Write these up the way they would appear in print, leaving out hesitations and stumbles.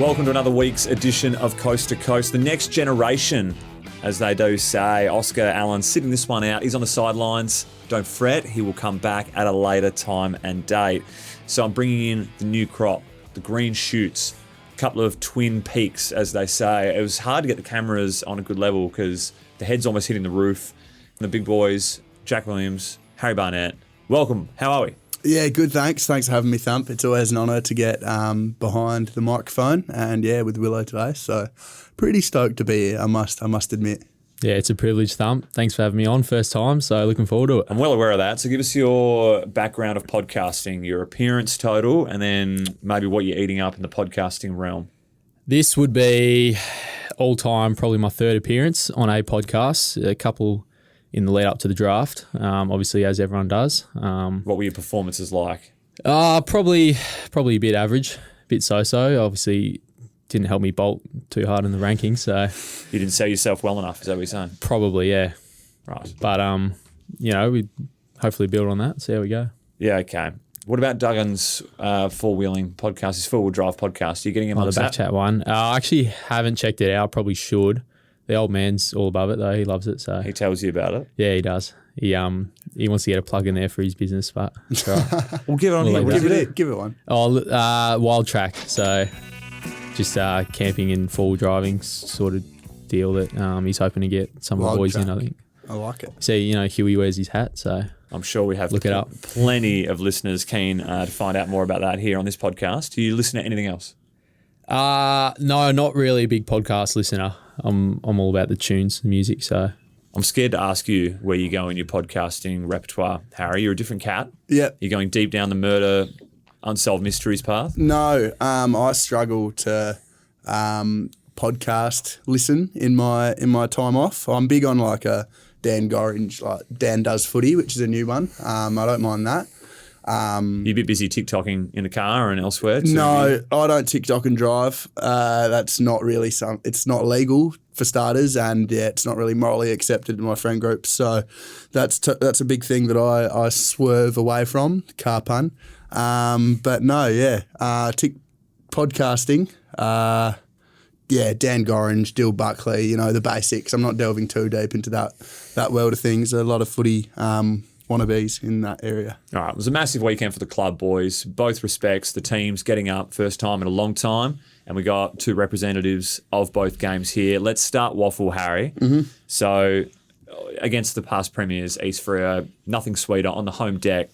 Welcome to another week's edition of Coast to Coast. The next generation, as they do say. Oscar Allen sitting this one out. He's on the sidelines. Don't fret. He will come back at a later time and date. So I'm bringing in the new crop, the green shoots, a couple of twin peaks, as they say. It was hard to get the cameras on a good level because the head's almost hitting the roof. And the big boys, Jack Williams, Harry Barnett. Welcome. How are we? Yeah, good, thanks. Thanks for having me, Thump. It's always an honour to get behind the microphone and, yeah, with Willow today. So pretty stoked to be here, I must admit. Yeah, it's a privilege, Thump. Thanks for having me on first time, so looking forward to it. I'm well aware of that. So give us your background of podcasting, your appearance total, and then maybe what you're eating up in the podcasting realm. This would be all-time probably my third appearance on a podcast, a couple in the lead up to the draft, obviously as everyone does. What were your performances like? Probably a bit average, a bit so-so. Obviously didn't help me bolt too hard in the rankings, so... You didn't sell yourself well enough, is that what you're saying? Probably, yeah. Right. But, we hopefully build on that, see how we go. Yeah, okay. What about Duggan's four-wheeling podcast, his four-wheel drive podcast? Are you getting him on the the Backchat one? I actually haven't checked it out, probably should. The old man's all above it though. He loves it. So he tells you about it. Yeah, he does. He wants to get a plug in there for his business, but that's right. We'll give it on here. Give it one. Wild track. So just camping and full driving sort of deal that he's hoping to get some of the boys in, I think. I like it. See, Huey wears his hat, so I'm sure we have look it up. Plenty of listeners keen to find out more about that here on this podcast. Do you listen to anything else? No, not really a big podcast listener. I'm all about the tunes, the music, so... I'm scared to ask you where you go in your podcasting repertoire, Harry. You're a different cat. Yep. You're going deep down the murder, unsolved mysteries path? No, I struggle to podcast listen in my time off. I'm big on like a Dan Gorringe, like Dan Does Footy, which is a new one. I don't mind that. You're a bit busy TikToking in the car and elsewhere? No, I don't TikTok and drive. That's not really it's not legal for starters, and yeah, it's not really morally accepted in my friend group. So that's a big thing that I swerve away from, car pun. But no, yeah, podcasting. Dan Gorringe, Dill Buckley, the basics. I'm not delving too deep into that world of things. A lot of footy wannabes in that area. All right, it was a massive weekend for the club boys. Both respects, the teams getting up first time in a long time, and we got two representatives of both games here. Let's start Waffle, Harry. Mm-hmm. So against the past premiers, East Freo, nothing sweeter on the home deck.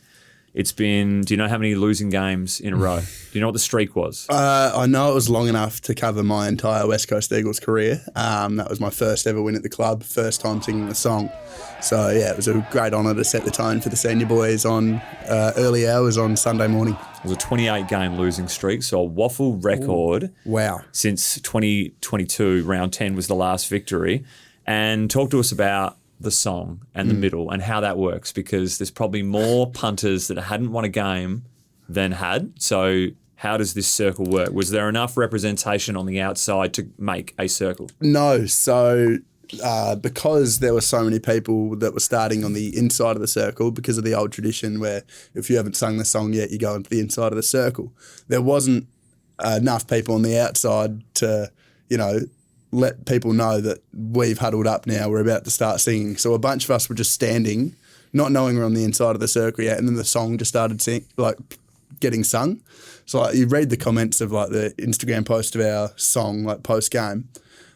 It's been, do you know how many losing games in a row? Do you know what the streak was? I know it was long enough to cover my entire West Coast Eagles career. That was my first ever win at the club, first time singing the song. So, yeah, it was a great honour to set the tone for the senior boys on early hours on Sunday morning. It was a 28-game losing streak, so a Waffle record. Ooh, wow. Since 2022, round 10 was the last victory. And talk to us about the song and the middle and how that works, because there's probably more punters that hadn't won a game than had. So how does this circle work? Was there enough representation on the outside to make a circle? No. So because there were so many people that were starting on the inside of the circle because of the old tradition where if you haven't sung the song yet, you go into the inside of the circle. There wasn't enough people on the outside to, let people know that we've huddled up now, we're about to start singing. So a bunch of us were just standing, not knowing we're on the inside of the circle yet, and then the song just started getting sung. So you read the comments of the Instagram post of our song post-game,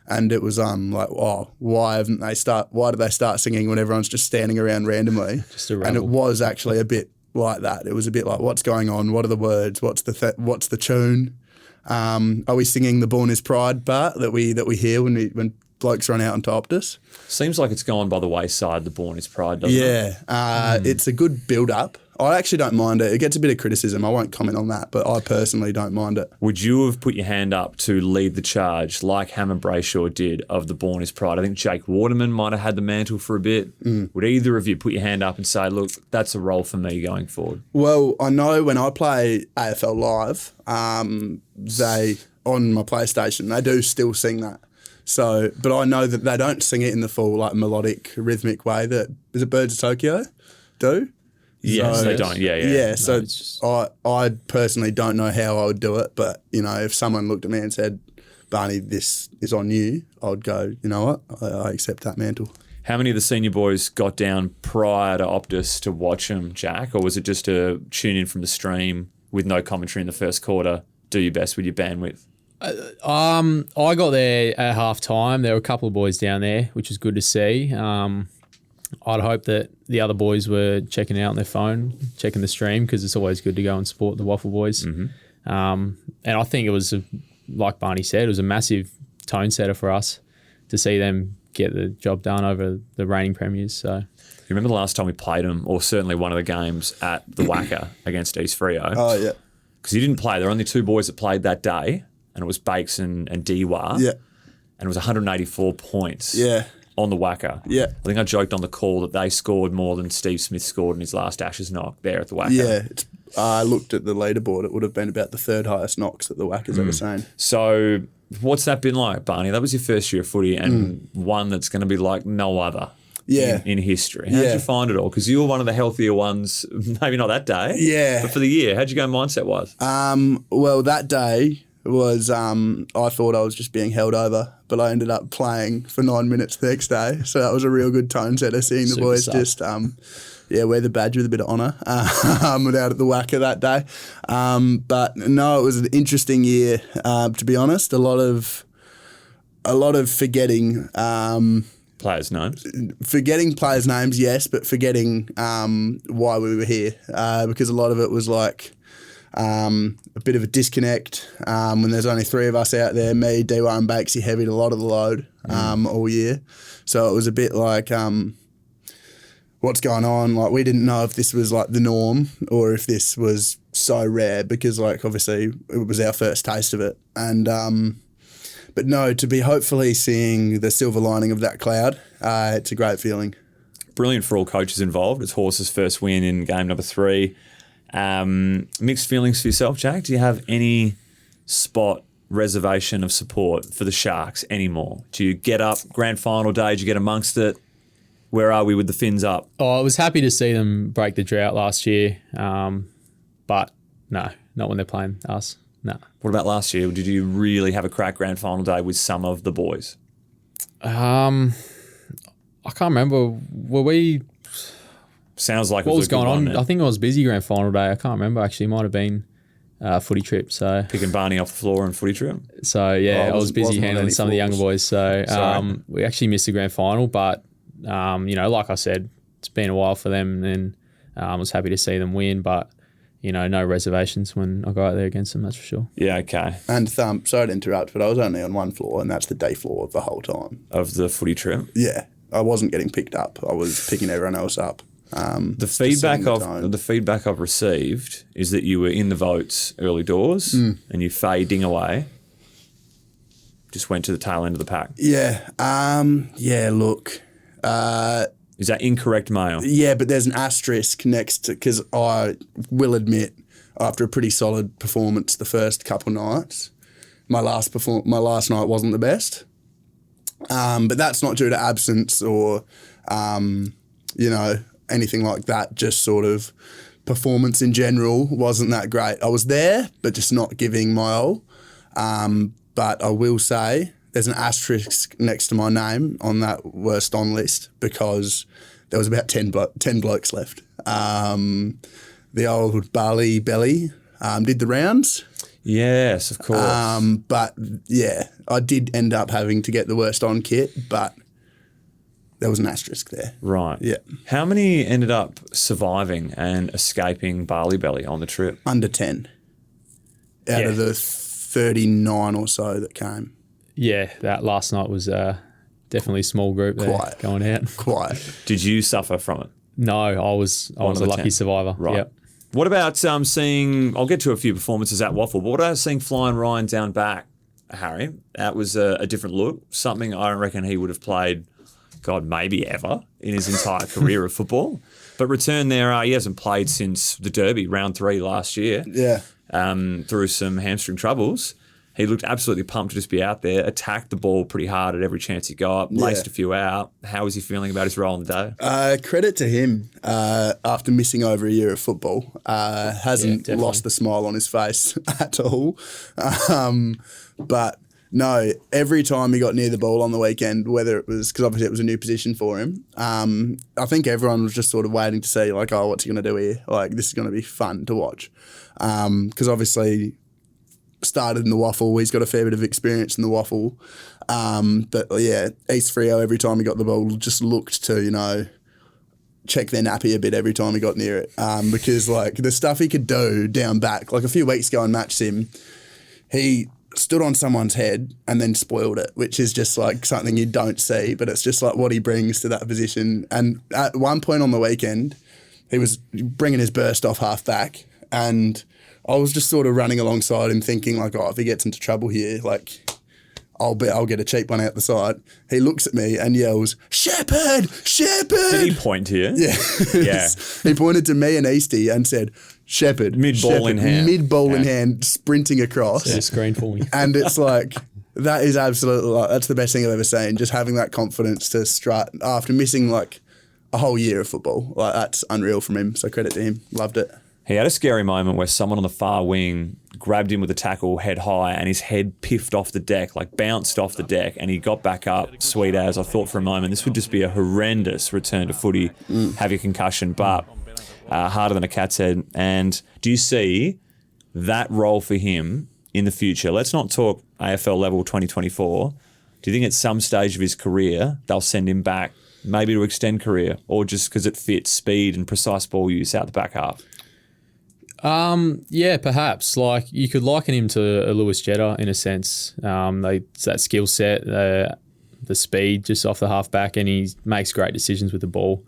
and it was why did they start singing when everyone's just standing around randomly? Just a and it was actually a bit like that. It was a bit like, what's going on? What are the words? What's the tune? Are we singing the Born is Pride part that we hear when blokes run out and topped us? Seems like it's gone by the wayside, the Born is Pride, doesn't it? Yeah, it's a good build-up. I actually don't mind it. It gets a bit of criticism. I won't comment on that, but I personally don't mind it. Would you have put your hand up to lead the charge like Hammer Brayshaw did of the Born is Pride? I think Jake Waterman might have had the mantle for a bit. Would either of you put your hand up and say, look, that's a role for me going forward? Well, I know when I play AFL Live, they on my PlayStation, they do still sing that. So, but I know that they don't sing it in the full melodic, rhythmic way that, is it Birds of Tokyo do? Yes, So- they don't. Yeah. Yeah, so it's just- I personally don't know how I would do it, but if someone looked at me and said, "Barney, this is on you," I would go, "You know what? I accept that mantle." How many of the senior boys got down prior to Optus to watch them, Jack? Or was it just a tune in from the stream with no commentary in the first quarter, do your best with your bandwidth? I got there at half time. There were a couple of boys down there, which was good to see. I'd hope that the other boys were checking out on their phone, checking the stream, because it's always good to go and support the Waffle boys. And I think it was, like Barney said, it was a massive tone setter for us to see them get the job done over the reigning premiers. So You remember the last time we played them, or certainly one of the games at the Wacker against East Freo? Oh yeah, Because you didn't play. There were only two boys that played that day, and it was Bakes and Diwa. yeah, And it was 184 points yeah, on the Wacker. Yeah. I think I joked on the call that they scored more than Steve Smith scored in his last Ashes knock there at the Wacker. yeah. I looked at the leaderboard. It would have been about the third highest knocks that the Whackers ever seen. So what's that been like, Barney? That was your first year of footy and one that's going to be like no other Yeah. in history. How did Yeah. you find it all? Because you were one of the healthier ones, maybe not that day, Yeah. but for the year. How'd you go mindset-wise? Well, that day was I thought I was just being held over, but I ended up playing for 9 minutes the next day. So that was a real good tone setter, seeing the Super boys sub. just wear the badge with a bit of honour out at the Wacker that day. But no, it was an interesting year, to be honest. A lot of forgetting. Players' names. Forgetting players' names, yes, but forgetting why we were here, because a lot of it was like a bit of a disconnect when there's only three of us out there, me, Diwa and Bakesy heavied a lot of the load all year. So it was a bit like, what's going on? Like, we didn't know if this was like the norm or if this was so rare, because like obviously it was our first taste of it. And but no, to be hopefully seeing the silver lining of that cloud, it's a great feeling. Brilliant for all coaches involved. It's Horse's first win in game number 3. Mixed feelings for yourself, Jack? Do you have any spot reservation of support for the Sharks anymore? Do you get up grand final day? Do you get amongst it? Where are we with the fins up? I was happy to see them break the drought last year, but no, not when they're playing us. No. What about last year? Did you really have a crack grand final day with some of the boys? I can't remember. Were we? Sounds like What it was was a good going one, on? man. I think I was busy grand final day. I can't remember actually. It might have been a footy trip. So Picking Barney off the floor and footy trip. yeah, Oh, I was busy wasn't on handling any some of the younger floors. boys. So Sorry. we actually missed the grand final, but like I said, it's been a while for them, and I was happy to see them win, but. No reservations when I go out there against them, that's for sure. Yeah, okay. And sorry to interrupt, but I was only on one floor, and that's the day floor the whole time. Of the footy trip. Yeah, I wasn't getting picked up. I was picking everyone else up. The feedback I've received is that you were in the votes early doors and you fading away. Just went to the tail end of the pack. Yeah, look. Is that incorrect, Mayo? Yeah, but there's an asterisk next to, because I will admit, after a pretty solid performance the first couple nights, my last night wasn't the best. But that's not due to absence or, anything like that. Just sort of performance in general wasn't that great. I was there, but just not giving my all. But I will say there's an asterisk next to my name on that worst on list because there was about 10 blokes left. The old Barley Belly did the rounds. Yes, of course. But yeah, I did end up having to get the worst on kit, but there was an asterisk there. Right. Yeah. How many ended up surviving and escaping Barley Belly on the trip? Under 10 out of the 39 or so that came. Yeah, that last night was definitely a small group there Quiet. going out. Quiet. Did you suffer from it? No, I was of a the lucky 10. survivor. Right. Yep. What about seeing, I'll get to a few performances at Waffle, but what about seeing Flying Ryan down back, Harry? That was a different look, something I don't reckon he would have played, God, maybe ever in his entire career of football. But return there, he hasn't played since the Derby, round 3 last year, Yeah. through some hamstring troubles. He looked absolutely pumped to just be out there, attacked the ball pretty hard at every chance he got, laced a few out. How was he feeling about his role in the day? Credit to him, after missing over a year of football, hasn't lost the smile on his face at all. But no, every time he got near the ball on the weekend, whether it was, because obviously it was a new position for him, I think everyone was just sort of waiting to see, like, oh, what's he going to do here? Like, this is going to be fun to watch. Because obviously started in the waffle. He's got a fair bit of experience in the waffle. But yeah, East Freo, every time he got the ball, just looked to, check their nappy a bit every time he got near it. Because like the stuff he could do down back, like a few weeks ago in Match Sim, he stood on someone's head and then spoiled it, which is just like something you don't see, but it's just like what he brings to that position. And at one point on the weekend, he was bringing his burst off half back, and I was just sort of running alongside him thinking like, oh, if he gets into trouble here, like I'll get a cheap one out the side. He looks at me and yells, "Shepherd! Shepherd!" Did he point to you? Yeah. Yeah. He pointed to me and Easty and said, "Shepherd." Mid-ball in hand. Mid-ball in hand, sprinting across. Set a screen for me. And it's like, that is absolutely, like, that's the best thing I've ever seen. Just having that confidence to strut after missing like a whole year of football. Like, that's unreal from him. So credit to him. Loved it. He had a scary moment where someone on the far wing grabbed him with a tackle head high and his head piffed off the deck, like bounced off the deck, and he got back up, sweet as. I thought for a moment this would just be a horrendous return to footy, have your concussion, but harder than a cat's head. And do you see that role for him in the future? Let's not talk AFL level 2024. Do you think at some stage of his career they'll send him back, maybe to extend career, or just because it fits speed and precise ball use out the back half? Yeah, perhaps. Like, you could liken him to a Lewis Jetta in a sense. It's that skill set, the speed just off the half back, and he makes great decisions with the ball.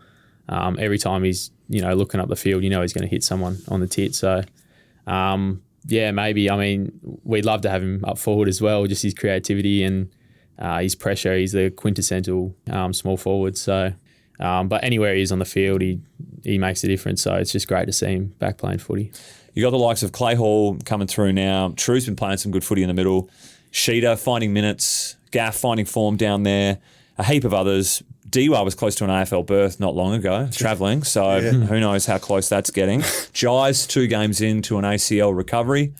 Every time he's looking up the field, he's going to hit someone on the tit. So yeah, maybe. I mean, we'd love to have him up forward as well. Just his creativity and his pressure. He's the quintessential small forward. So. But anywhere he is on the field, he makes a difference. So it's just great to see him back playing footy. You got the likes of Clay Hall coming through now. True's been playing some good footy in the middle. Sheeta finding minutes. Gaff finding form down there. A heap of others. Dewar was close to an AFL berth not long ago, travelling. So who knows how close that's getting. Jai's 2 games into an ACL recovery.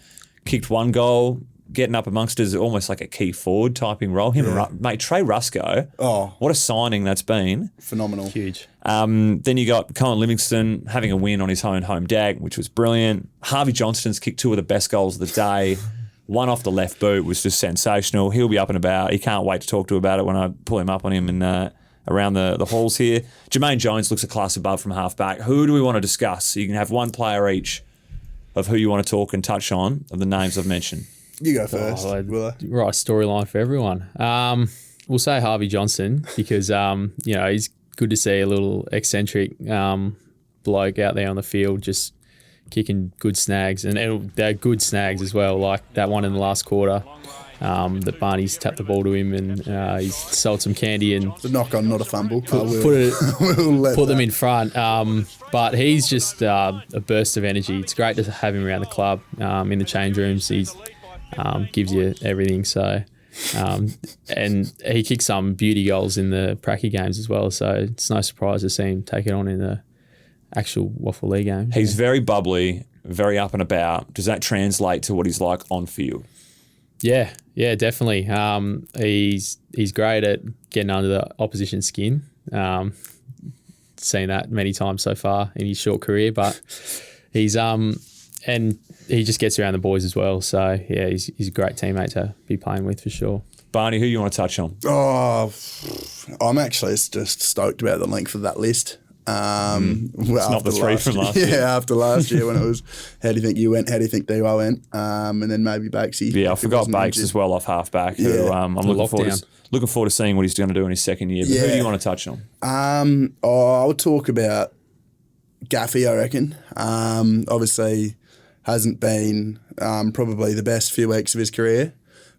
Kicked 1 goal. Getting up amongst us, almost like a key forward typing role. Him and mate, Trey Rusco. Oh, what a signing that's been! Phenomenal, huge. Then you got Colin Livingston having a win on his own home deck, which was brilliant. Harvey Johnston's kicked 2 of the best goals of the day. One off the left boot was just sensational. He'll be up and about. He can't wait to talk to about it when I pull him up on him and around the halls here. Jermaine Jones looks a class above from half back. Who do we want to discuss? So you can have one player each of who you want to talk and touch on of the names I've mentioned. You go first. Right storyline for everyone. We'll say Harvey Johnston because he's good to see a little eccentric bloke out there on the field just kicking good snags, and they're good snags as well. Like that one in the last quarter that Barney's tapped the ball to him and he's sold some candy and it's a knock on, not a fumble. Put them in front. But he's just a burst of energy. It's great to have him around the club in the change rooms. He's gives you everything. So, and he kicked some beauty goals in the Pracky games as well. So it's no surprise to see him take it on in the actual Waffle League game. He's very bubbly, very up and about. Does that translate to what he's like on field? Yeah, definitely. He's great at getting under the opposition's skin. Seen that many times so far in his short career, but he's and he just gets around the boys as well. So, yeah, he's a great teammate to be playing with for sure. Barney, who you want to touch on? Oh, I'm actually just stoked about the length of that list. It's not the 3 from last year. Yeah, after last year when it was, how do you think you went, how do you think DY went? And then maybe Bakesy. Yeah, I forgot Bakes as well off half-back, who I'm looking forward to seeing what he's going to do in his second year. But who do you want to touch on? I'll talk about Gaffy, I reckon. Obviously hasn't been probably the best few weeks of his career,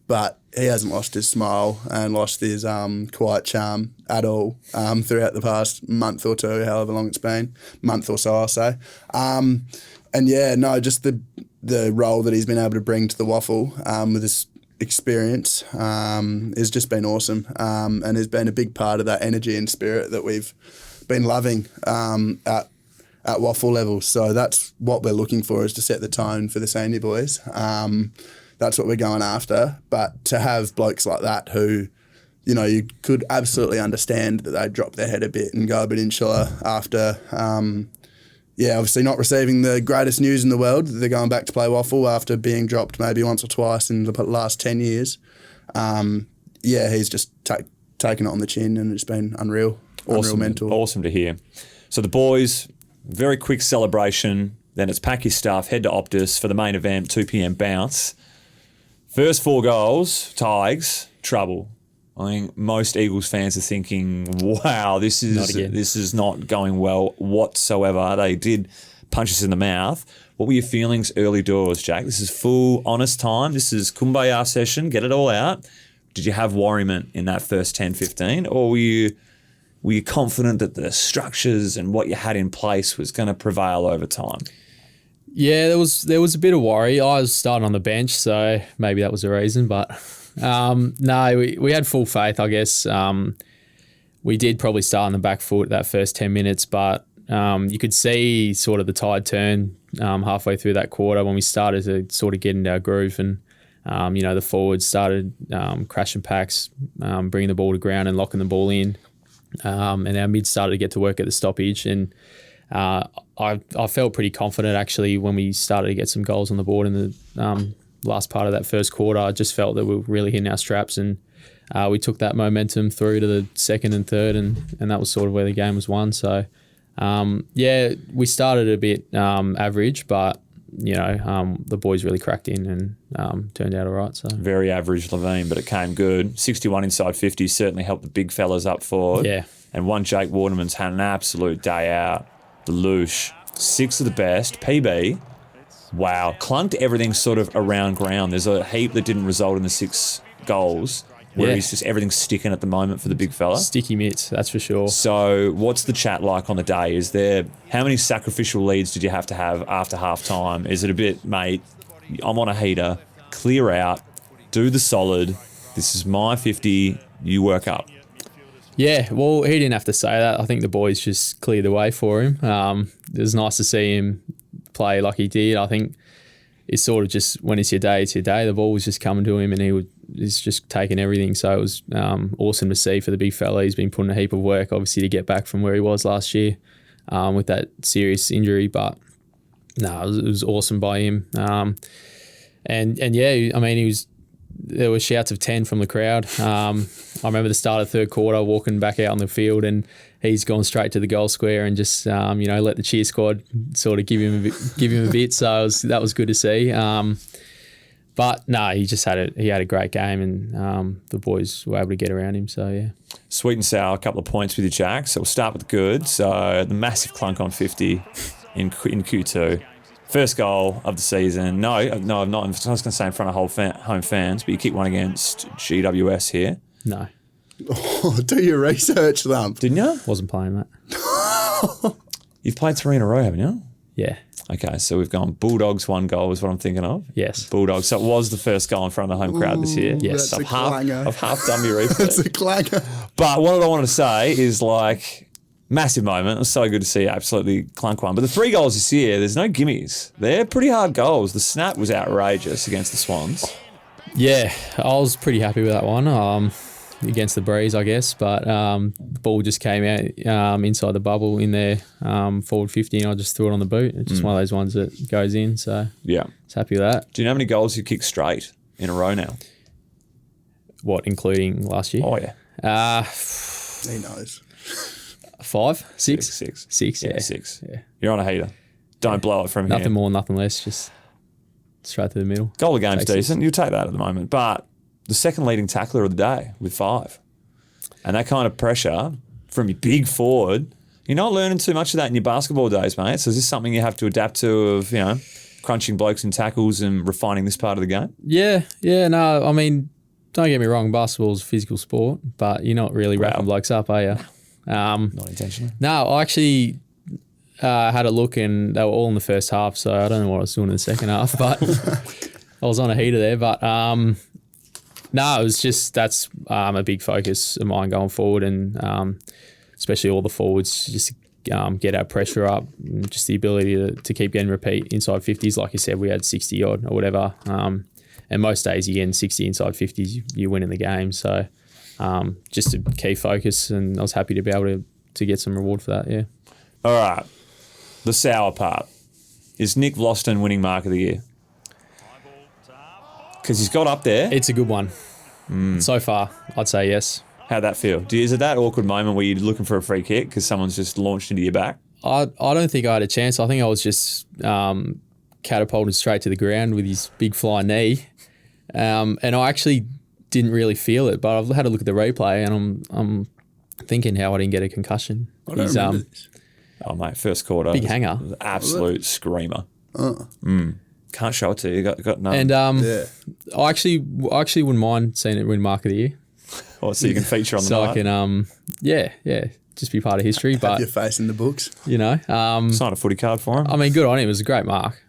but he hasn't lost his smile and lost his quiet charm at all throughout the past month or two, however long it's been. Month or so, I'll say. Just the role that he's been able to bring to the Waffle with his experience has just been awesome, and has been a big part of that energy and spirit that we've been loving at waffle level. So that's what we're looking for, is to set the tone for the senior boys. That's what we're going after. But to have blokes like that who, you know, you could absolutely understand that they drop their head a bit and go a bit insular after, obviously not receiving the greatest news in the world. They're going back to play waffle after being dropped maybe once or twice in the last 10 years. He's just taken it on the chin, and it's been unreal. Unreal mental. Awesome to hear. So the boys, very quick celebration. Then it's pack your stuff, head to Optus for the main event, 2 p.m. bounce. First 4 goals, Tigers, trouble. I think most Eagles fans are thinking, wow, this is not going well whatsoever. They did punch us in the mouth. What were your feelings early doors, Jack? This is full honest time. This is kumbaya session. Get it all out. Did you have worriment in that first 10, 15? Or were you confident that the structures and what you had in place was going to prevail over time? Yeah, there was a bit of worry. I was starting on the bench, so maybe that was the reason. But no, we had full faith, I guess. We did probably start on the back foot that first 10 minutes, but you could see sort of the tide turn halfway through that quarter when we started to sort of get into our groove, and the forwards started crashing packs, bringing the ball to ground and locking the ball in, and our mids started to get to work at the stoppage. And I felt pretty confident actually when we started to get some goals on the board in the last part of that first quarter. I just felt that we were really hitting our straps, and we took that momentum through to the second and third, and that was sort of where the game was won. So we started a bit average, but the boys really cracked in and turned out all right. So very average, Levine, but it came good. 61 inside 50 certainly helped the big fellas up forward. Yeah. And one Jake Waterman's had an absolute day out. The Loosh, 6 of the best, PB. Wow, clunked everything sort of around ground. There's a heap that didn't result in the 6 goals, where he's just everything's sticking at the moment for the big fella. Sticky mitts, that's for sure. So what's the chat like on the day? How many sacrificial leads did you have to have after half time? Is it a bit, mate, I'm on a heater, clear out, do the solid, this is my 50, you work up? Yeah, well, he didn't have to say that. I think the boys just cleared the way for him. It was nice to see him play like he did. I think it's sort of just when it's your day, it's your day. The ball was just coming to him, and he's just taking everything. So it was awesome to see for the big fella. He's been putting a heap of work, obviously, to get back from where he was last year with that serious injury. But no, it was awesome by him. There were shouts of 10 from the crowd. I remember the start of third quarter, walking back out on the field, and he's gone straight to the goal square and just let the cheer squad sort of give him a bit. So that was good to see. But no, he had a great game, and the boys were able to get around him. So yeah, sweet and sour, a couple of points with you, Jack. So we'll start with the good. So the massive clunk on 50 in Q2. First goal of the season. No, I'm not. I was going to say in front of home fans, but you kicked one against GWS here. No. Oh, do your research, Lump. Didn't you? Wasn't playing that. You've played 3 in a row, haven't you? Yeah. Okay, so we've gone Bulldogs 1 goal is what I'm thinking of. Yes. Bulldogs. So it was the first goal in front of the home crowd this year. Yes. That's I've half done my research. That's a clanger. But what I wanted to say is massive moment. It was so good to see absolutely clunk one. But the 3 goals this year, there's no gimmies. They're pretty hard goals. The snap was outrageous against the Swans. Yeah, I was pretty happy with that one. Against the breeze, I guess, but the ball just came out inside the bubble in there, forward 50, and I just threw it on the boot. It's just one of those ones that goes in, so yeah, I was happy with that. Do you know how many goals you kicked straight in a row now? What, including last year? Oh, yeah. He knows. 5? 6? 6. 6, yeah. 6. Yeah. You're on a heater. Don't blow it from Nothing here. more, nothing less, just straight to the middle. Goal of game's Takes decent. You'll take that at the moment. But the second leading tackler of the day with 5. And that kind of pressure from your big forward, you're not learning too much of that in your basketball days, mate. So is this something you have to adapt to of, crunching blokes in tackles and refining this part of the game? Yeah, no, I mean, don't get me wrong, basketball's a physical sport, but you're not really wrapping blokes up, are you? Not intentionally. No, I actually had a look, and they were all in the first half, so I don't know what I was doing in the second half, but I was on a heater there. But No, it was just that's a big focus of mine going forward, and especially all the forwards, just get our pressure up, and just the ability to keep getting repeat inside 50s. Like you said, we had 60 odd or whatever, and most days you get 60 inside 50s, you win in the game. So just a key focus, and I was happy to be able to get some reward for that. Yeah. All right, the sour part is Nick Vlaston winning Mark of the Year. Because he's got up there. It's a good one. So far, I'd say yes. How'd that feel? Is it that awkward moment where you're looking for a free kick because someone's just launched into your back? I don't think I had a chance. I think I was just catapulted straight to the ground with his big fly knee. And I actually didn't really feel it, but I've had a look at the replay and I'm thinking how I didn't get a concussion. I don't remember this. Oh, mate, first quarter. Big hanger. Absolute screamer. Can't show it to you. Got no. And Yeah. I actually wouldn't mind seeing it win Mark of the Year. Oh, so you can feature on the So night. I can, just be part of history. Have But, your face in the books. Sign a footy card for him. I mean, good on him. It was a great mark.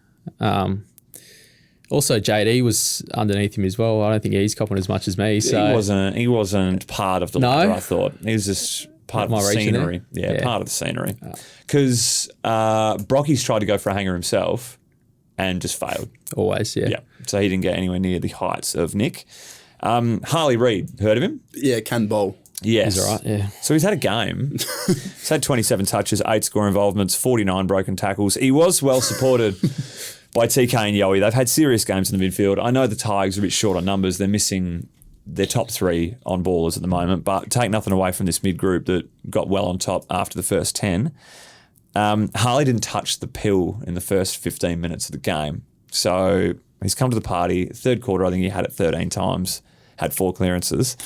Also, JD was underneath him as well. I don't think he's copping as much as me. So He wasn't part of the No? ladder, I thought. He was just part of Am I the reaching scenery. there? Yeah, Yeah. part of the scenery. Because Brocky's tried to go for a hanger himself and just failed. always, yeah. Yeah. So he didn't get anywhere near the heights of Nick. Harley Reid, heard of him? Yeah, can bowl. Yes. He's all right, yeah. So he's had a game. He's had 27 touches, 8 score involvements, 49 broken tackles. He was well supported by TK and Yowie. They've had serious games in the midfield. I know the Tigers are a bit short on numbers. They're missing their top 3 on ballers at the moment, but take nothing away from this mid group that got well on top after the first 10. Harley didn't touch the pill in the first 15 minutes of the game. So he's come to the party. Third quarter, I think he had it 13 times, had 4 clearances.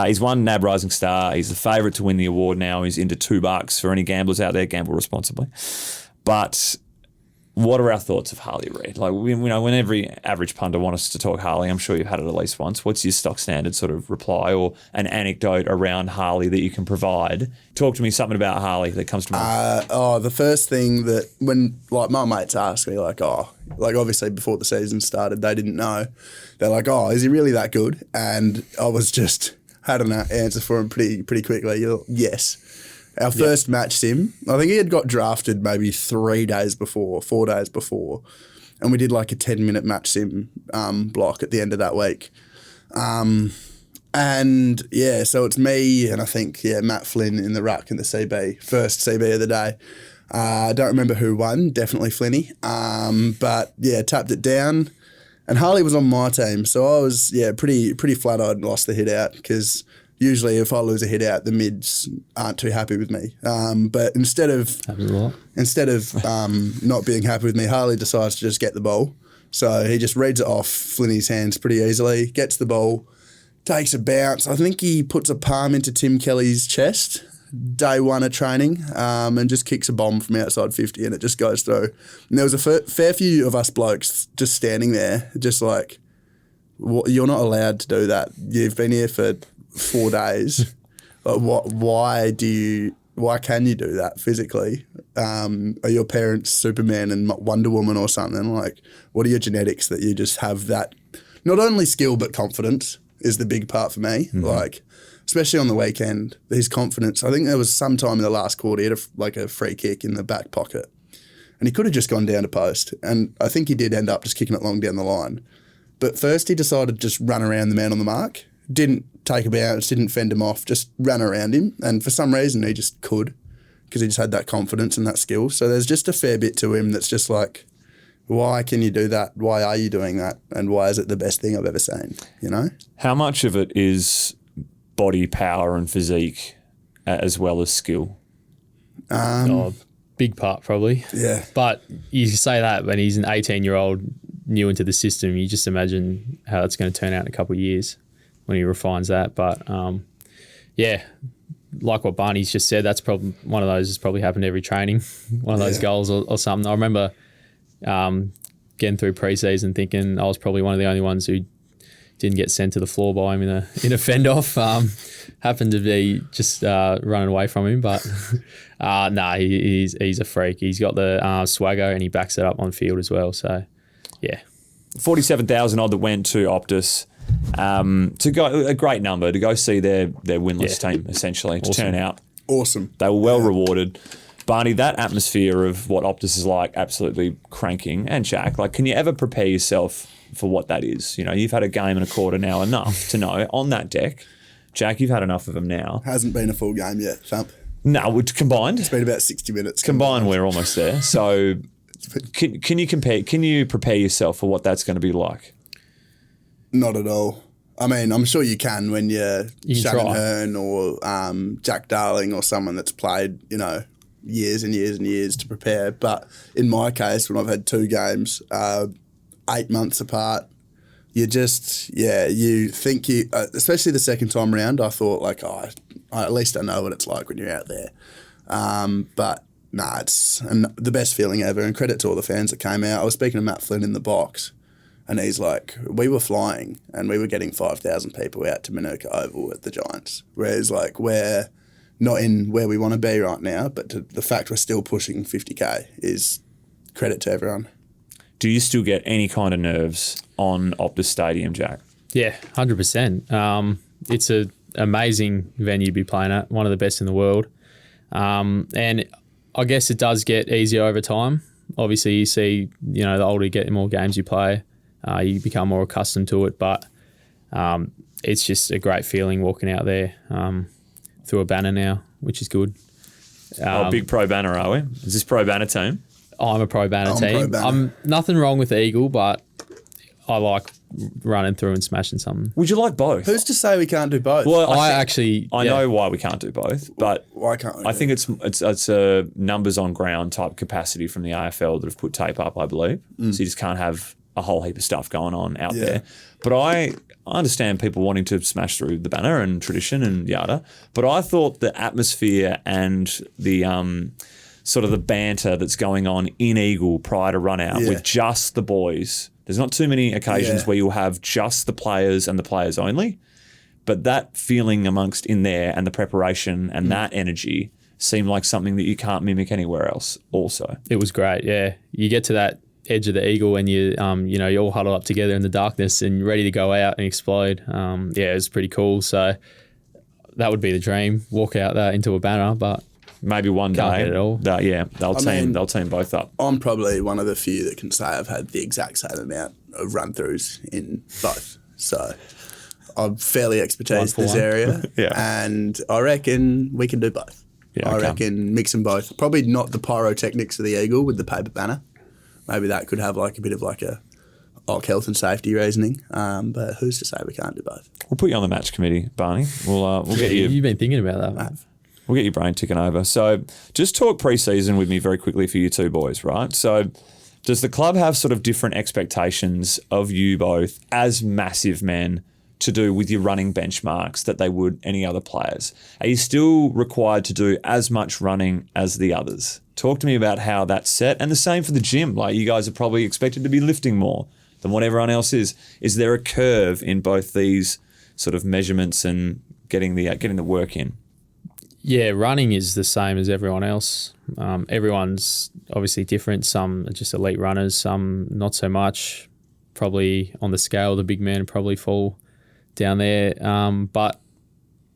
He's won NAB Rising Star. He's the favourite to win the award now. He's into $2 for any gamblers out there. Gamble responsibly. But what are our thoughts of Harley Reid? Like, when every average punter wants us to talk Harley, I'm sure you've had it at least once. What's your stock standard sort of reply or an anecdote around Harley that you can provide? Talk to me something about Harley that comes to mind. The first thing that when my mates ask me obviously before the season started, they didn't know. They're like, oh, is he really that good? And I was just had an answer for him pretty quickly. Yes. Our first match sim, I think he had got drafted maybe 4 days before, and we did like a 10-minute match sim block at the end of that week. So it's me and I think, Matt Flynn in the ruck in the CB, first CB of the day. I don't remember who won, definitely Flinny. Tapped it down, and Harley was on my team, so I was pretty flat-eyed and lost the hit out because usually if I lose a hit out, the mids aren't too happy with me. But instead of not being happy with me, Harley decides to just get the ball. So he just reads it off Flinny's hands pretty easily, gets the ball, takes a bounce. I think he puts a palm into Tim Kelly's chest, day 1 of training, and just kicks a bomb from outside 50 and it just goes through. And there was a fair few of us blokes just standing there, just like, you're not allowed to do that. You've been here for 4 days. Why can you do that physically? Are your parents Superman and Wonder Woman or something? Like, what are your genetics that you just have that, not only skill but confidence is the big part for me. Mm-hmm. Like, especially on the weekend, his confidence. I think there was some time in the last quarter he had a free kick in the back pocket and he could have just gone down to post, and I think he did end up just kicking it long down the line. But first he decided to just run around the man on the mark. Didn't take a bounce, didn't fend him off, just ran around him. And for some reason, he just could because he just had that confidence and that skill. So there's just a fair bit to him that's just like, why can you do that? Why are you doing that? And why is it the best thing I've ever seen, How much of it is body power and physique as well as skill? Big part probably. Yeah. But you say that when he's an 18-year-old new into the system, you just imagine how it's going to turn out in a couple of years when he refines that. But like what Barney's just said, that's probably one of those has probably happened every training, one of those goals or something. I remember getting through pre-season thinking I was probably one of the only ones who didn't get sent to the floor by him in a fend off. Happened to be just running away from him, but he's a freak. He's got the swagger and he backs it up on field as well. So yeah, 47,000 odd that went to Optus. To go a great number to go see their winless team essentially to turn out. Awesome. They were well rewarded. Barney, that atmosphere of what Optus is like, absolutely cranking. And Jack, like, can you ever prepare yourself for what that is? You know, you've had a game and a quarter now, enough to know on that deck. Jack, you've had enough of them now. Hasn't been a full game yet, Thump. No, combined. It's been about 60 minutes. Combined, we're almost there. So can you compare? Can you prepare yourself for what that's going to be like? Not at all. I mean, I'm sure you can when you're Shannon try. Hearn or Jack Darling or someone that's played, you know, years and years and years to prepare. But in my case, when I've had 2 games, 8 months apart, you just, you think especially the second time round, I thought like, at least I know what it's like when you're out there. But nah, it's the best feeling ever. And credit to all the fans that came out. I was speaking to Matt Flynn in the box. And he's like, we were flying and we were getting 5,000 people out to Manuka Oval at the Giants. Whereas, like, we're not in where we want to be right now, but the fact we're still pushing 50K is credit to everyone. Do you still get any kind of nerves on Optus Stadium, Jack? Yeah, 100%. It's an amazing venue to be playing at, one of the best in the world. And I guess it does get easier over time. Obviously, you see, you know, the older you get, the more games you play. You become more accustomed to it, but it's just a great feeling walking out there through a banner now, which is good. Big pro banner, are we? Is this pro banner team? I'm a pro banner team. Pro banner. I'm nothing wrong with the Eagle, but I like running through and smashing something. Would you like both? Who's to say we can't do both? Well, I know why we can't do both, but Why can't we? I think it's a numbers on ground type capacity from the AFL that have put tape up, I believe. So you just can't have a whole heap of stuff going on out there. But I understand people wanting to smash through the banner and tradition and yada. But I thought the atmosphere and the sort of the banter that's going on in Eagle prior to run out with just the boys. There's not too many occasions where you'll have just the players and the players only. But that feeling amongst in there and the preparation and that energy seemed like something that you can't mimic anywhere else also. It was great, yeah. You get to that edge of the Eagle and you you all huddle up together in the darkness and ready to go out and explode. It was pretty cool. So that would be the dream, walk out there into a banner, but maybe one can't day. get it all. They'll team both up. I'm probably one of the few that can say I've had the exact same amount of run-throughs in both. So I'm fairly expertise in this area. And I reckon we can do both. I reckon mix them both. Probably not the pyrotechnics of the Eagle with the paper banner. Maybe that could have like a bit of like a health and safety reasoning. But who's to say we can't do both? We'll put you on the match committee, Barney. We'll get you. You've been thinking about that, mate. We'll get your brain ticking over. So just talk pre-season with me very quickly for you two boys, right? So does the club have sort of different expectations of you both as massive men to do with your running benchmarks that they would any other players? Are you still required to do as much running as the others? Talk to me about how that's set. And the same for the gym. Like, you guys are probably expected to be lifting more than what everyone else is. Is there a curve in both these sort of measurements and getting the work in? Yeah, running is the same as everyone else. Everyone's obviously different. Some are just elite runners, some not so much. Probably on the scale, the big men probably fall down there. But,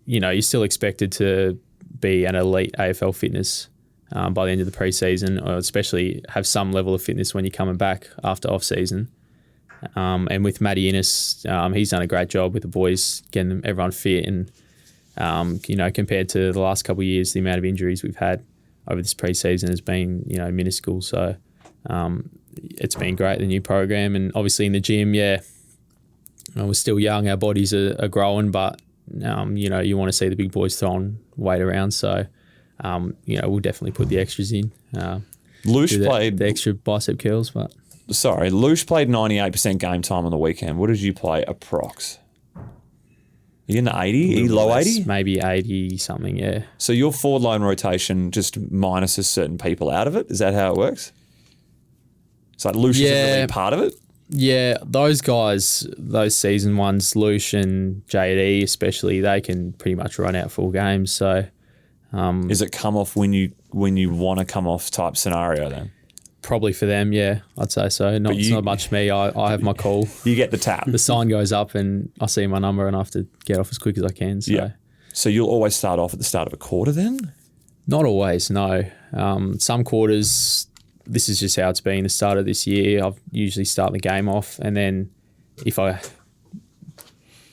you're still expected to be an elite AFL fitness by the end of the preseason, or especially have some level of fitness when you're coming back after off-season. And with Matty Innes, he's done a great job with the boys, getting everyone fit. And, compared to the last couple of years, the amount of injuries we've had over this preseason has been, minuscule. So it's been great, the new program. And obviously in the gym, we're still young, our bodies are growing, but, you want to see the big boys throwing weight around. So, we'll definitely put the extras in. Loosh played the extra bicep curls, but... Sorry, Loosh played 98% game time on the weekend. What did you play approx? Are you in the 80? Are you low 80? Maybe 80 something, yeah. So your forward line rotation just minuses certain people out of it? Is that how it works? It's like Loosh isn't really part of it? Yeah, those guys, those season ones, Loosh and JD especially, they can pretty much run out full games. So, is it come off when you want to come off type scenario then? Probably for them, yeah, I'd say so. It's not much me. I have my call. You get the tap. The sign goes up and I see my number and I have to get off as quick as I can. So. Yeah. So you'll always start off at the start of a quarter then? Not always, no. Some quarters, this is just how it's been the start of this year. I've usually start the game off, and then if I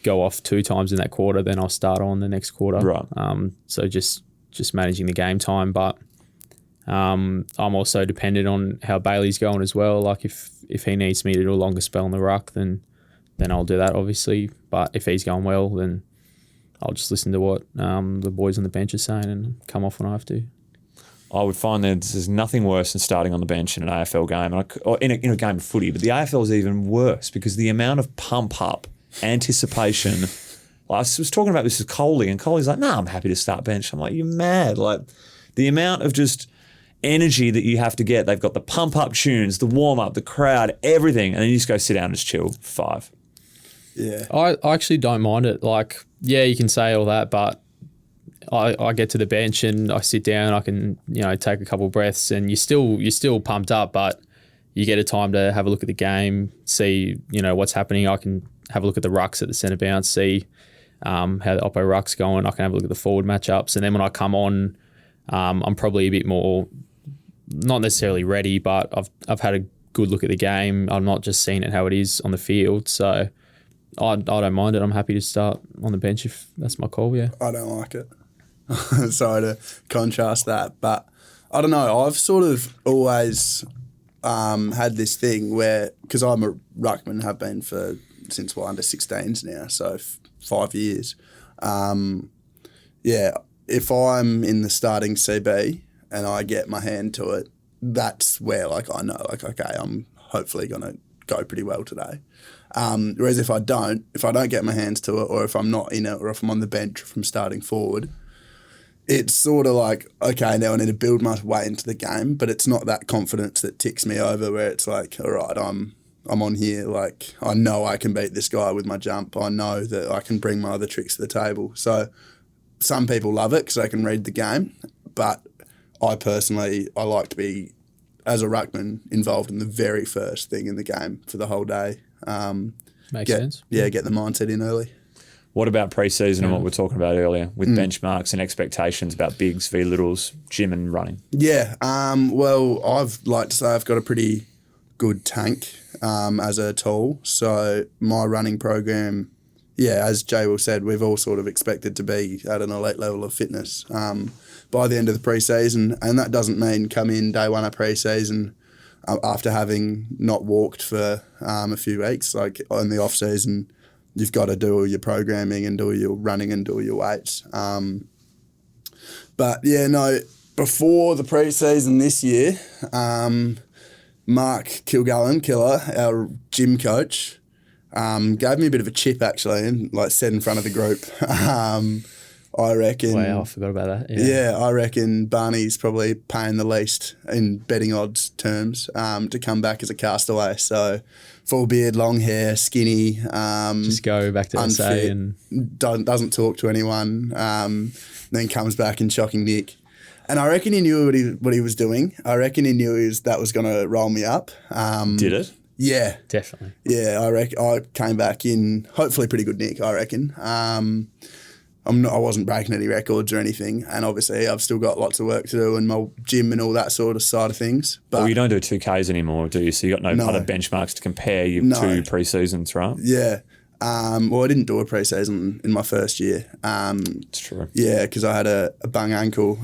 go off 2 times in that quarter, then I'll start on the next quarter. Right. So just managing the game time, but I'm also dependent on how Bailey's going as well. Like if he needs me to do a longer spell on the ruck, then I'll do that, obviously. But if he's going well, then I'll just listen to what the boys on the bench are saying and come off when I have to. I would find that there's nothing worse than starting on the bench in an AFL game, or in a game of footy. But the AFL is even worse because the amount of pump up, anticipation. I was talking about this with Coley, and Coley's like, "No, I'm happy to start bench." I'm like, "You're mad!" Like the amount of just energy that you have to get. They've got the pump up tunes, the warm up, the crowd, everything, and then you just go sit down and just chill. 5. Yeah. I actually don't mind it. Like, yeah, you can say all that, but I get to the bench and I sit down. I can take a couple of breaths, and you're still pumped up, but you get a time to have a look at the game, see what's happening. I can have a look at the rucks at the centre bounce, see how the oppo ruck's going. I can have a look at the forward matchups, and then when I come on, I'm probably a bit more not necessarily ready, but I've had a good look at the game. I'm not just seeing it how it is on the field, so I don't mind it. I'm happy to start on the bench if that's my call. Yeah, I don't like it. Sorry to contrast that, but I don't know. I've sort of always had this thing where, because I'm a ruckman, have been since under 16s now, so 5 years. Yeah, if I'm in the starting CB and I get my hand to it, that's where I know okay, I'm hopefully going to go pretty well today. Whereas if I don't get my hands to it, or if I'm not in it, or if I'm on the bench from starting forward, it's sort of like, okay, now I need to build my way into the game, but it's not that confidence that ticks me over where it's like, all right, I'm on here, like I know I can beat this guy with my jump. I know that I can bring my other tricks to the table. So some people love it because they can read the game, but I personally like to be, as a ruckman, involved in the very first thing in the game for the whole day. Makes sense. Yeah, get the mindset in early. What about pre-season and what we were talking about earlier with benchmarks and expectations about bigs v littles, gym and running? Yeah, well, I've like to say I've got a pretty good tank as a tool. So my running program, yeah, as Jay Will said, we've all sort of expected to be at an elite level of fitness by the end of the pre-season. And that doesn't mean come in day one of pre-season after having not walked for a few weeks. Like in the off-season, you've got to do all your programming and do all your running and do all your weights. But yeah, no, before the pre-season this year, Mark Kilgallen, Killer, our gym coach, gave me a bit of a chip actually, and like said in front of the group, I reckon. Wow, I forgot about that. Yeah, I reckon Barney's probably paying the least in betting odds terms to come back as a castaway. So full beard, long hair, skinny. Just go back to unfit, SA and doesn't talk to anyone. Then comes back in shocking nick. And I reckon he knew what he was doing. I reckon he knew that was going to roll me up. Did it? Yeah. definitely. Yeah, I came back in hopefully pretty good nick, I reckon. I wasn't breaking any records or anything, and obviously I've still got lots of work to do in my gym and all that sort of side of things. But well, you don't do 2Ks anymore, do you? So you got no other benchmarks to compare your 2 pre-seasons, right? Yeah. Well, I didn't do a pre-season in my first year. It's true. Yeah, because I had a bung ankle.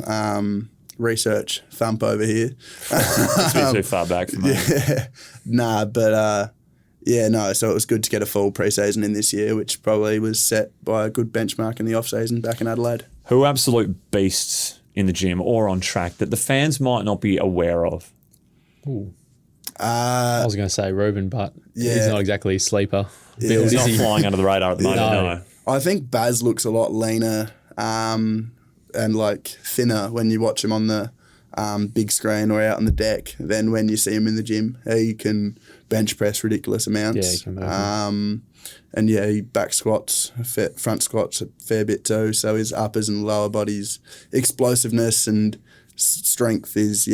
Research thump over here. It's a bit too far back from me. Yeah. Nah, but yeah, no, so it was good to get a full pre-season in this year, which probably was set by a good benchmark in the off-season back in Adelaide. Who are absolute beasts in the gym or on track that the fans might not be aware of? Ooh. I was going to say Ruben, but he's not exactly a sleeper. Yeah. He's not flying under the radar at the moment, no. I think Baz looks a lot leaner and like thinner when you watch him on the big screen or out on the deck than when you see him in the gym. He can bench press ridiculous amounts. Yeah, he can move. And yeah, he back squats, front squats a fair bit too. So his uppers and lower body's explosiveness and strength is,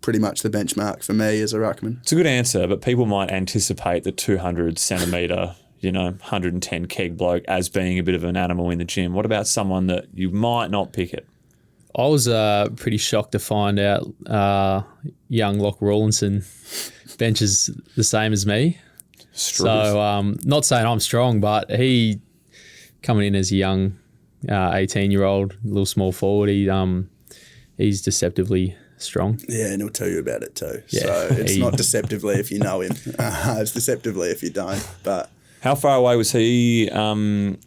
pretty much the benchmark for me as a ruckman. It's a good answer, but people might anticipate the 200 centimetre, 110 keg bloke as being a bit of an animal in the gym. What about someone that you might not pick it? I was pretty shocked to find out young Locke Rawlinson benches the same as me. So not saying I'm strong, but he coming in as a young 18-year-old, little small forward, he's deceptively strong. Yeah, and he'll tell you about it too. Yeah, so it's not deceptively if you know him. It's deceptively if you don't. But how far away was he,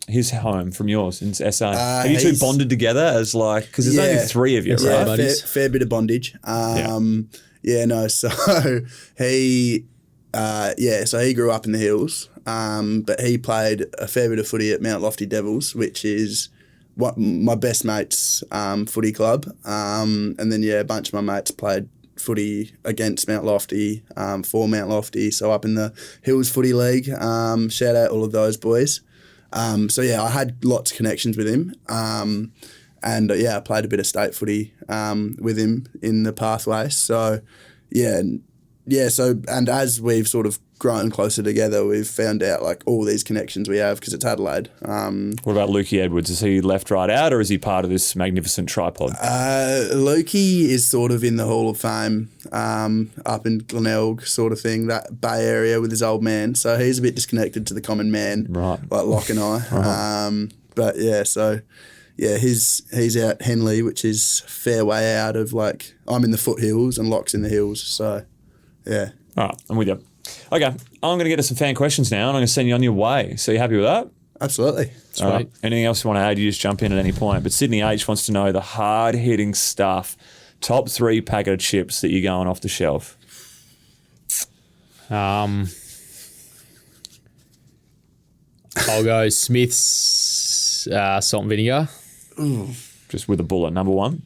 his home from yours in SA? Have you two bonded together as because there's only 3 of you, right? Yeah, fair bit of bondage. So he, so he grew up in the hills, but he played a fair bit of footy at Mount Lofty Devils, which is my best mate's footy club. And then, a bunch of my mates played footy against Mount Lofty, for Mount Lofty, so up in the Hills Footy League. Shout out all of those boys. I had lots of connections with him. I played a bit of state footy with him in the pathway. So, and as we've sort of grown closer together, we've found out all these connections we have because it's Adelaide. What about Lukey Edwards? Is he left right out or is he part of this magnificent tripod? Lukey is sort of in the Hall of Fame up in Glenelg sort of thing, that Bay area with his old man. So he's a bit disconnected to the common man, right? Like Locke and I. He's out Henley, which is a fair way out of I'm in the foothills and Locke's in the hills. So, yeah. All right, I'm with you. Okay, I'm going to get to some fan questions now, and I'm going to send you on your way. So you happy with that? Absolutely. All right. Anything else you want to add, you just jump in at any point. But Sydney H wants to know the hard-hitting stuff, top 3 packet of chips that you're going off the shelf. I'll go Smith's salt and vinegar. Ooh. Just with a bullet, number 1.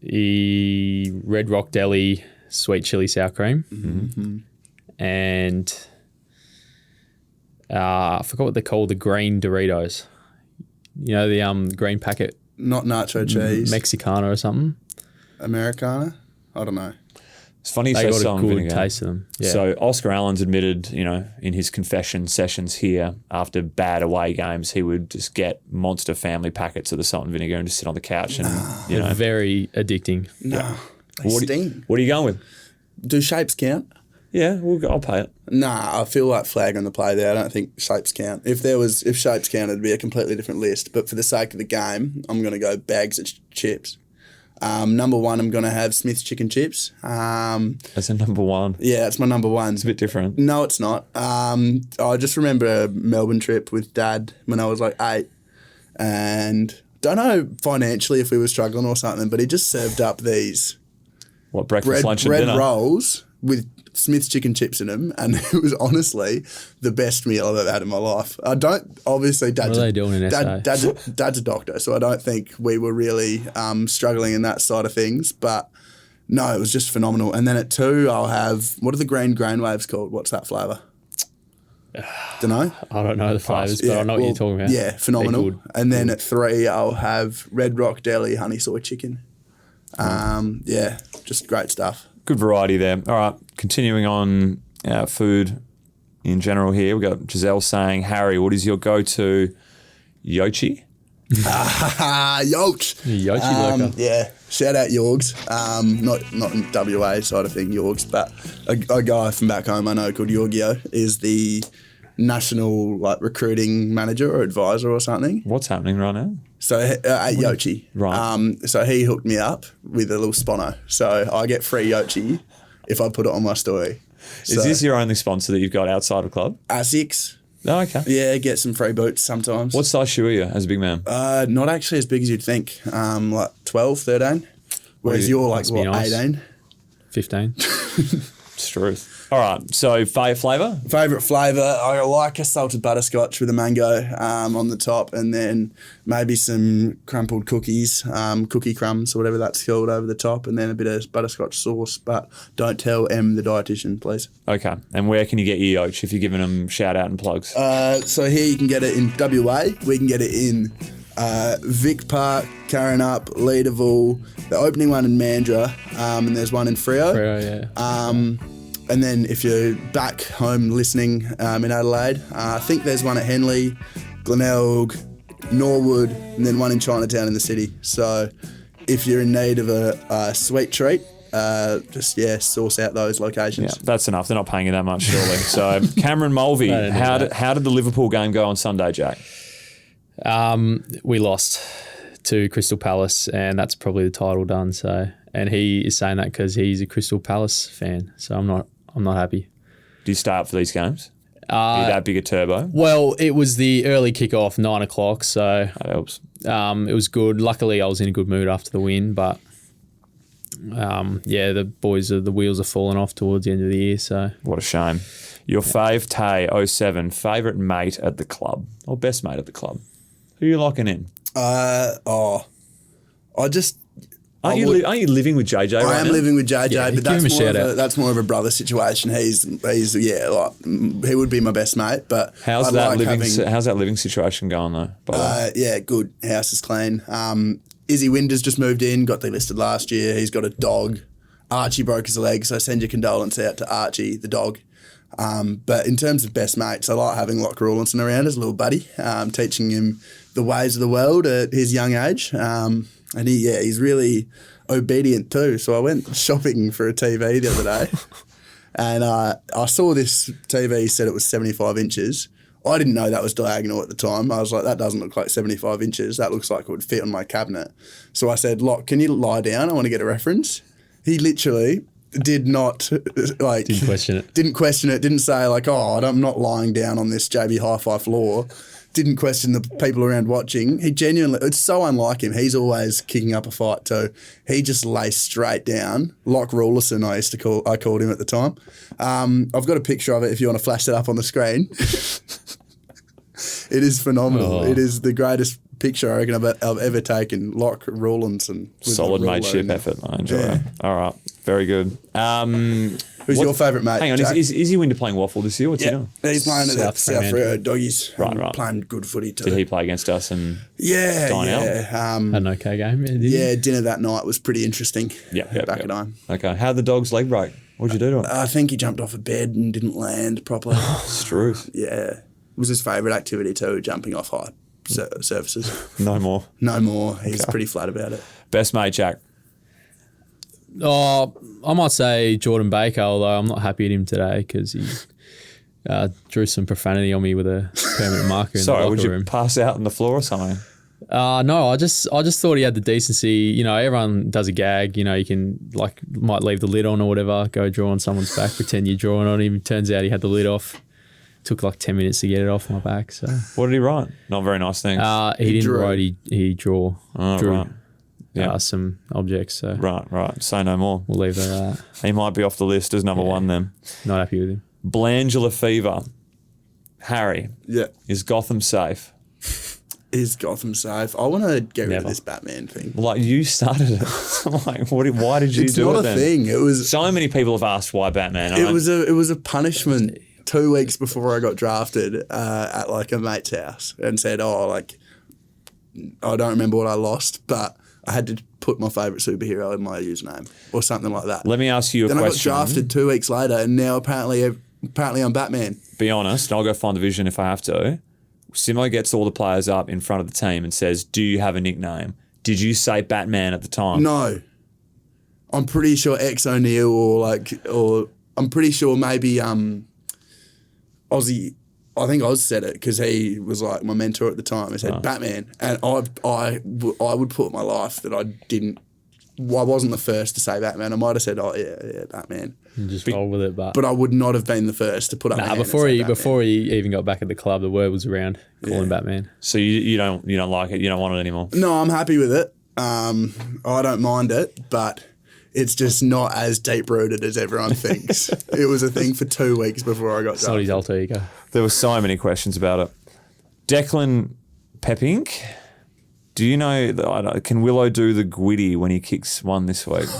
The Red Rock Deli sweet chili sour cream. Mm-hmm. And I forgot what they're called, the green Doritos. The green packet. Not nacho cheese. Mexicana or something. Americana? I don't know. It's funny you they say got salt a and good vinegar. taste of them. Yeah. So Oscar Allen's admitted, in his confession sessions here, after bad away games, he would just get monster family packets of the salt and vinegar and just sit on the couch and, They're very addicting. No. Yeah. They sting. What are you going with? Do shapes count? Yeah, I'll pay it. Nah, I feel like flag on the play there. I don't think shapes count. If shapes counted, it'd be a completely different list. But for the sake of the game, I'm going to go bags of chips. Number 1, I'm going to have Smith's chicken chips. That's a number 1. Yeah, that's my number 1. It's a bit different. No, it's not. I just remember a Melbourne trip with Dad when I was 8. And don't know financially if we were struggling or something, but he just served up these What, breakfast, lunch and red dinner? rolls with Smith's chicken chips in them, and it was honestly the best meal I've ever had in my life. Dad's What are they doing in SA? Dad's a doctor, so I don't think we were really struggling in that side of things, but no, it was just phenomenal. And then at 2, I'll have, what are the green grain waves called? What's that flavour? Don't know. I don't know the flavours, but I know what you're talking about. Yeah, phenomenal. They're good. And then at 3, I'll have Red Rock Deli honey soy chicken. Just great stuff. Good variety there. All right, continuing on food in general here. We've got Giselle saying, Harry, what is your go-to yochi? Yorks. Yochi loco. Yeah, shout out Yorgs. Not in WA side of thing, Yorgs, but a guy from back home I know called Yorgio is the national recruiting manager or advisor or something. What's happening right now? So at Yochi, Right. So he hooked me up with a little spono. So I get free Yochi if I put it on my story. Is this your only sponsor that you've got outside of club? ASICS. Oh, okay. Yeah, get some free boots sometimes. What size shoe are you as a big man? Not actually as big as you'd think. 12, 13. Whereas you're Must be nice. 18. 15. It's truth. All right, so flavour? Favourite flavour, I like a salted butterscotch with a mango on the top, and then maybe some crumpled cookies, cookie crumbs or whatever that's called over the top, and then a bit of butterscotch sauce. But don't tell Em, the dietitian, please. Okay, and where can you get your yoch if you're giving them shout out and plugs? So here you can get it in WA. We can get it in Vic Park, Karrinyup, Leederville, the opening one in Mandurah, and there's one in Freo. And then if you're back home listening in Adelaide, I think there's one at Henley, Glenelg, Norwood, and then one in Chinatown in the city. So if you're in need of a sweet treat, source out those locations. Yeah, that's enough. They're not paying you that much, surely. So Cameron Mulvey, how did the Liverpool game go on Sunday, Jack? We lost to Crystal Palace, and that's probably the title done. So, and he is saying that because he's a Crystal Palace fan. So I'm not happy. Do you stay up for these games? Are you that big a turbo? Well, it was the early kickoff, 9 o'clock, so that helps. It was good. Luckily, I was in a good mood after the win, but the boys, the wheels are falling off towards the end of the year. So what a shame. Your fave Tay 07, favourite mate at the club or best mate at the club? Who are you locking in? Aren't you living with JJ right now? I am living with JJ, Yeah, but that's more of a brother situation. He would be my best mate. But how's that living situation going though? By the way? Good. House is clean. Izzy Winder's just moved in, got delisted last year. He's got a dog. Archie broke his leg, so send your condolence out to Archie, the dog. But in terms of best mates, I like having Locke Rawlinson around as a little buddy, teaching him the ways of the world at his young age. And he's really obedient too. So I went shopping for a TV the other day and I saw this TV, said it was 75 inches. I didn't know that was diagonal at the time. I was like, that doesn't look like 75 inches. That looks like it would fit on my cabinet. So I said, Locke, can you lie down? I want to get a reference. He literally did not didn't question it. Didn't question it. Didn't say like, I'm not lying down on this JB Hi-Fi floor. Didn't question the people around watching. He genuinely, it's so unlike him. He's always kicking up a fight too. He just lay straight down. Locke Rawlinson, I called him at the time. I've got a picture of it if you want to flash it up on the screen. It is phenomenal. It is the greatest picture I reckon I've ever taken. Locke Rawlinson. Solid mateship effort. I enjoy it. All right. Very good. Who's your favourite mate? Hang on, is Izzy Winter playing waffle this year? What's he doing? He's playing at the South Freo Doggies. Right. Playing good footy too. Did he play against us and dine out? Had an okay game. Dinner that night was pretty interesting. Back at home. Okay. How'd the dog's leg break? What'd you do to him? I think he jumped off a bed and didn't land properly. Struth. Yeah. It was his favourite activity too, jumping off high surfaces. No more. He's pretty flat about it. Best mate, Jack? I might say Jordan Baker, although I'm not happy at him today because he drew some profanity on me with a permanent marker in the locker room. Sorry, would you pass out on the floor or something? No, I just thought he had the decency. You know, everyone does a gag. You know, you can might leave the lid on or whatever, go draw on someone's back, pretend you're drawing on him. Turns out he had the lid off. Took like 10 minutes to get it off my back. So what did he write? Not very nice things. He didn't write. He drew. Right. Yeah. Some objects. So right. Say no more. We'll leave it at that. He might be off the list as number one then. Not happy with him. Blandular fever. Harry. Yeah. Is Gotham safe? Is Gotham safe? I want to get rid of this Batman thing. Like, you started it. Why did you do it then? It's not a thing. It was. So many people have asked why Batman. It was a punishment 2 weeks before I got drafted at like a mate's house and said, I don't remember what I lost, but I had to put my favourite superhero in my username or something like that. Let me ask you a question. Then I got drafted 2 weeks later and now apparently I'm Batman. Be honest, I'll go find the vision if I have to. Simo gets all the players up in front of the team and says, do you have a nickname? Did you say Batman at the time? No. I'm pretty sure X O'Neill or I'm pretty sure maybe Ozzy. I think Oz said it because he was like my mentor at the time. He said Batman, and I would put my life that I wasn't the first to say Batman. I might have said, Batman. And just roll with it, but I would not have been the first to put up. Before he even got back at the club, the word was around calling Batman. So you don't like it. You don't want it anymore. No, I'm happy with it. I don't mind it, but it's just not as deep rooted as everyone thinks. It was a thing for 2 weeks before I got drafted. It's not his alter ego. There were so many questions about it. Declan Peppink, do you know that can Willow do the Gwitty when he kicks one this week?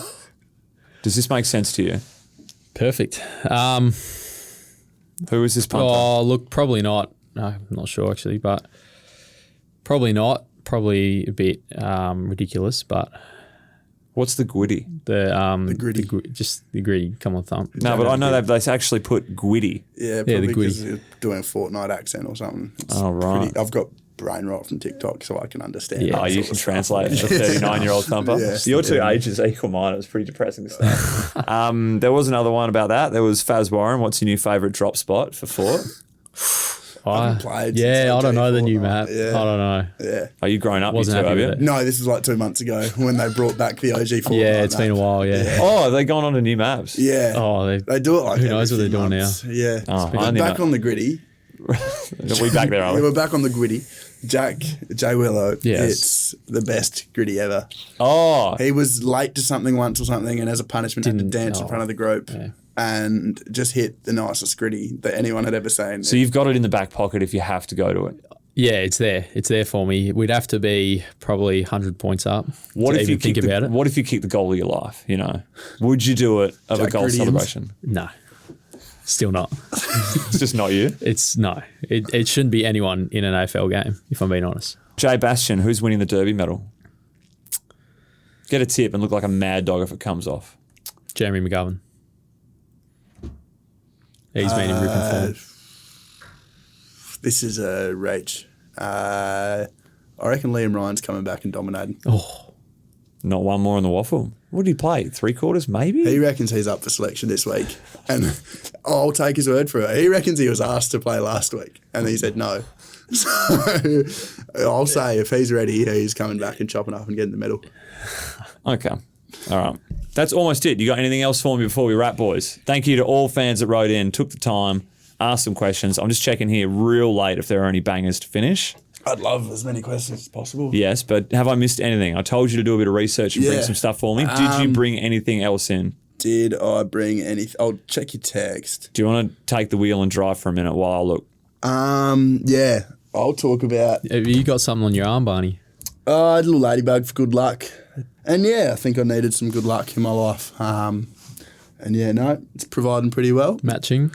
Does this make sense to you? Perfect. Who is this punter? Oh, look, probably not. No, I'm not sure actually, but probably not. probably a bit ridiculous, but What's the gwitty? the gritty. just the gritty. Come on, thumb. No, but I know they actually put gwitty. Yeah, the probably gritty. because you're doing a Fortnite accent or something. It's Oh, right. I've got brain rot from TikTok, so I can understand. Yeah. that Oh, you sort can of stuff. translate for 39-year-old thumper. Yeah. Your two ages are equal mine. It was pretty depressing stuff. There was another one about that. There was Faz Warren. What's your new favourite drop spot for Fort? haven't played Yeah, since I don't know the new Fortnite. map. Yeah. I don't know. Yeah. Are you grown up? Wasn't you two, happy have with you? it. No, this was like 2 months ago when they brought back the OG Fortnite. Yeah, it's been a map. while. Yeah. Oh, have they gone on to new maps? Yeah. Oh, They do it like who knows every what they're few doing months. Yeah. Oh, We're I only back know- on the gritty. We back there, are Yeah, we? we're back on the gritty. Jay Willow, Yes. it's the best gritty ever. Oh, He was late to something once or something, and as a punishment had to Didn't- dance in oh, front of the group yeah. and just hit the nicest gritty that anyone had ever seen. so you've got it in the back pocket if you have to go to it. Yeah, it's there. It's there for me. We'd have to be probably 100 points up What to if you even think kick the, about it. What if you kick the goal of your life? You know, would you do it of a Jack goal Grittians. celebration? No, still not. It's just not you. It's no. It shouldn't be anyone in an AFL game, if I'm being honest. Jay Bastian, who's winning the Derby medal? Get a tip and look like a mad dog if it comes off. Jeremy McGovern. He's been in ripping form. This is a reach. I reckon Liam Ryan's coming back and dominating. Oh, Not one more in the waffle. What did he play? 3/4, maybe? He reckons he's up for selection this week. And I'll take his word for it. He reckons he was asked to play last week and he said no. So I'll say if he's ready, he's coming back and chopping up and getting the medal. Okay. All right. That's almost it. You got anything else for me before we wrap, boys? Thank you to all fans that wrote in, took the time, asked some questions. I'm just checking here real late if there are any bangers to finish. I'd love as many questions as possible. Yes, but have I missed anything? I told you to do a bit of research and bring Yeah. some stuff for me. Did you bring anything else in? Did I bring anything? I'll check your text. Do you want to take the wheel and drive for a minute while I look? Yeah, I'll talk about have you got something on your arm, Barney? a little ladybug for good luck. And yeah, I think I needed some good luck in my life. And yeah, no, it's providing pretty well. Matching?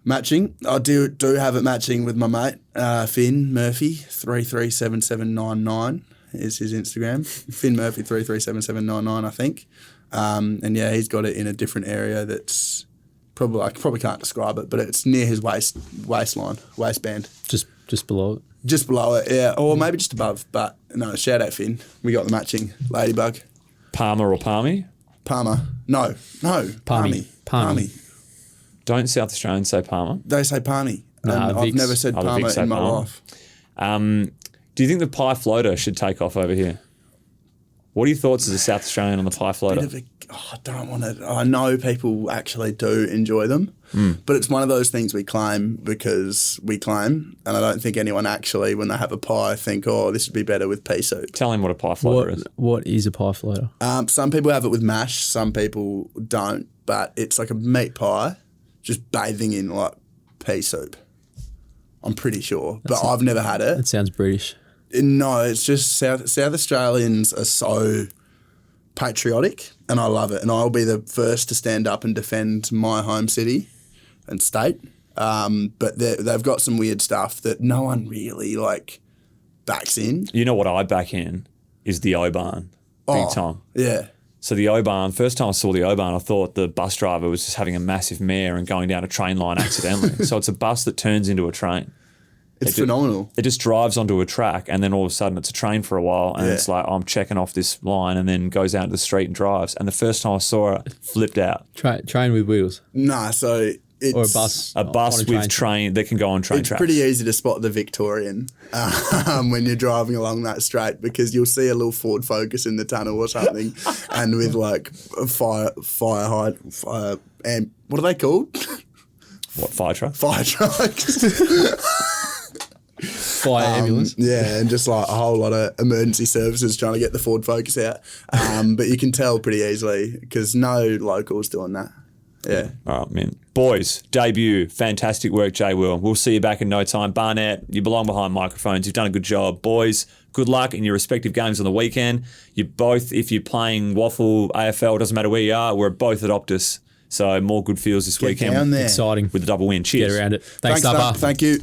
Matching. I do have it matching with my mate, Finn Murphy, 337799 is his Instagram. Finn Murphy, 337799, I think. And yeah, he's got it in a different area that's probably, I probably can't describe it, but it's near his waistband. Just below it. Just below it, yeah. Or maybe just above, but no, shout out Finn. We got the matching ladybug. Palmer or Palmy? Palmer. No. Palmy. Palmy. Don't South Australians say Palmer? They say Palmy. Nah, And I've Vicks. never said Oh, the Palmer Vicks say in my Palmer. life. Do you think the pie floater should take off over here? What are your thoughts as a South Australian on the pie floater? I don't want to. I know people actually do enjoy them, but it's one of those things we claim because we claim, and I don't think anyone actually, when they have a pie, think, "Oh, this would be better with pea soup." Tell him what a pie floater is. What is a pie floater? Some people have it with mash, some people don't, but it's like a meat pie, just bathing in like pea soup. I'm pretty sure, but I've never had it. That sounds British. No, it's just South Australians are so patriotic, and I love it. And I'll be the first to stand up and defend my home city and state. But they've got some weird stuff that no one really like backs in. You know what I back in is the O-Barn. Big time. Yeah. So the O-Barn, first time I saw the O-Barn, I thought the bus driver was just having a massive mare and going down a train line accidentally. So it's a bus that turns into a train. It's phenomenal. It just drives onto a track and then all of a sudden it's a train for a while and Yeah. it's like, I'm checking off this line and then goes out to the street and drives. And the first time I saw it, flipped out. Train with wheels Nah, so it's or a bus. A bus on with train that can go on train It's tracks. pretty easy to spot the Victorian when you're driving along that straight because you'll see a little Ford Focus in the tunnel or something, and with like a fire and what are they called? What, fire truck? Fire trucks. Fire ambulance. Yeah, and just like a whole lot of emergency services trying to get the Ford Focus out. But you can tell pretty easily because no locals doing that. Yeah. All right, man. Boys, debut. Fantastic work, Jay Will. We'll see you back in no time. Barnett, you belong behind microphones. You've done a good job. Boys, good luck in your respective games on the weekend. You both, if you're playing Waffle, AFL, doesn't matter where you are, we're both at Optus. So more good feels this Get weekend down there. Exciting. with a double win. Cheers. Get around it. Thanks, Thanks, Tupper. Thank you.